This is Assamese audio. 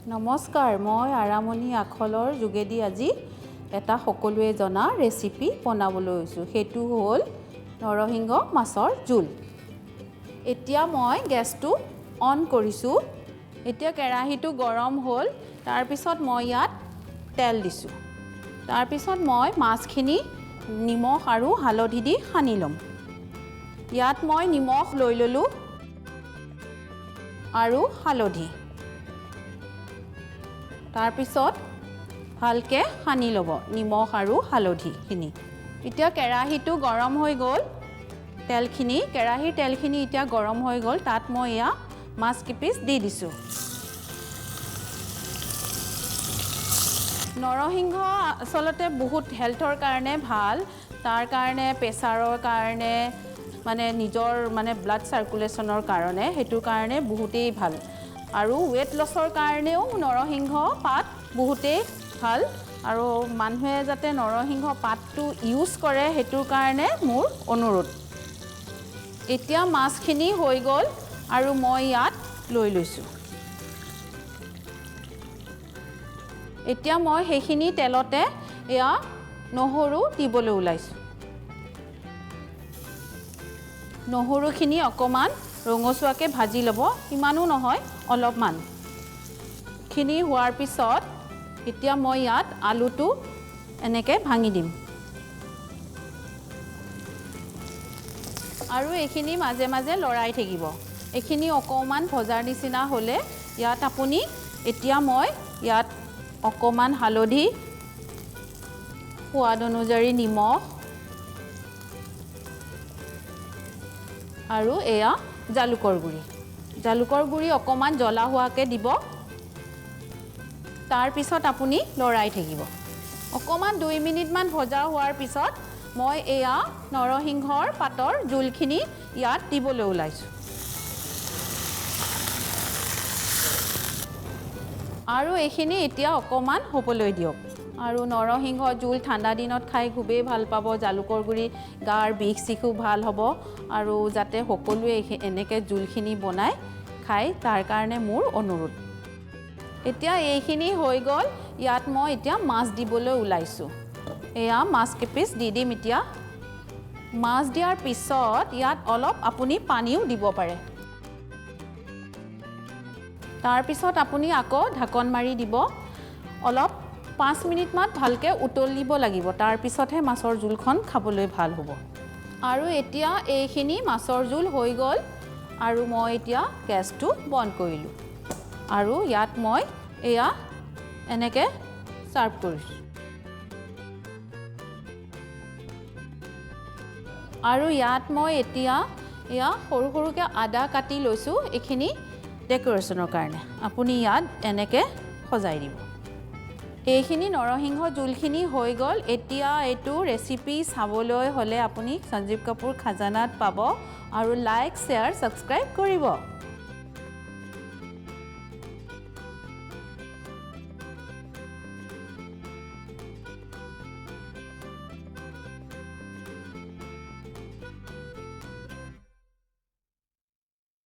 নমস্কাৰ মই আৰামনি আখলৰ যোগেদি আজি এটা সকলোৱে জনা ৰেচিপি বনাবলৈ লৈছোঁ সেইটো হ'ল নৰসিংহ মাছৰ জোল এতিয়া মই গেছটো অন কৰিছোঁ এতিয়া কেৰাহীটো গৰম হ'ল তাৰ পিছত মই ইয়াত তেল দিছোঁ তাৰ পিছত মই মাছখিনি নিমখ আৰু হালধি দি সানি ল'ম ইয়াত মই নিমখ লৈ ললোঁ আৰু হালধি তাৰ পিছত ভালকে সানি ল'ব নিমখ আৰু হালধিখিনি এতিয়া কেৰাহীটো গৰম হৈ গ'ল তেলখিনি কেৰাহীৰ তেলখিনি এতিয়া গৰম হৈ গ'ল তাত মই ইয়া মাছ কিপিছ দি দিছোঁ নৰসিংহ আচলতে বহুত হেলথৰ কাৰণে ভাল তাৰ কাৰণে প্ৰেছাৰৰ কাৰণে মানে নিজৰ মানে ব্লাড সাৰ্কুলেশনৰ কাৰণে হেতু কাৰণে বহুতেই ভাল আৰু ওয়েট লছৰ কাৰণেও নৰসিংহ পাত বহুতেই ভাল আৰু মানুহে যাতে নৰসিংহ পাতটো ইউজ কৰে হেতুৰ কাৰণে মোৰ অনুৰোধ এতিয়া মাছখিনি হৈ গ'ল আৰু মই ইয়াত লৈ লৈছোঁ এতিয়া মই সেইখিনি তেলতে এয়া নহৰু দিবলৈ ওলাইছোঁ নহৰুখিনি অকমান ৰঙচুৱাকে ভাজি ল'ব ইমানো নহয় অলপমান খিনি হোৱাৰ পিছত এতিয়া মই ইয়াত আলুটো এনেকে ভাঙি দিম আৰু এইখিনি মাজে মাজে লৰাই থাকিব এইখিনি অকমান ভজাৰ নিচিনা হ'লে ইয়াত আপুনি এতিয়া মই ইয়াত অকমান হালধি সোৱাদ অনুযায়ী নিমখ আৰু এয়া জালুকৰ গুড়ি অকমান জ্বলা হোৱাকে দিব তাৰ পিছত আপুনি লৰাই থাকিব অকমান 2 মিনিট মান ভজা হোৱাৰ পিছত মই এয়া নৰসিংহৰ পাতৰ জোলখিনি ইয়াত দিবলৈ ওলাইছোঁ আৰু এইখিনি এতিয়া অকমান হ'বলৈ দিয়ক আৰু নৰসিংহ জোল ঠাণ্ডা দিনত খাই খুবেই ভাল পাব জালুকৰ গুড়ি গাৰ বিষ চিখো ভাল হ'ব আৰু যাতে সকলোৱে এনেকে জোলখিনি বনাই খাই তাৰ কাৰণে মোৰ অনুৰোধ এতিয়া এইখিনি হৈ গ'ল ইয়াত মই এতিয়া মাছ দিবলৈ ওলাইছোঁ এয়া মাছ কিপিছ দি দিম এতিয়া মাছ দিয়াৰ পিছত ইয়াত অলপ আপুনি পানীও দিব পাৰে তাৰ পিছত আপুনি আকৌ ঢাকন মাৰি দিব অলপ 5 মিনিট মান ভালকে উতলিব লাগিব তাৰ পিছতহে মাছৰ জোলখন খাবলৈ ভাল হ'ব আৰু এতিয়া এইখিনি মাছৰ জোল হৈ গ'ল আৰু মই এতিয়া গেছটো বন্ধ কৰিলোঁ আৰু ইয়াত মই এয়া এনেকে সাৰ্ভ কৰিছোঁ আৰু ইয়াত মই এতিয়া এয়া সৰু সৰুকে আদা কাটি লৈছোঁ এইখিনি ডেকোৰেশ্যনৰ কাৰণে আপুনি ইয়াত এনেকে সজাই দিব এইখিনি নৰসিংহ জোলখিনি হৈ গ'ল এতিয়া এইটো ৰেচিপি চাবলৈ হ'লে আপুনি সঞ্জীৱ কাপুৰ খাজানাত পাব আৰু লাইক শ্বেয়াৰ সাবস্ক্ৰাইব কৰিব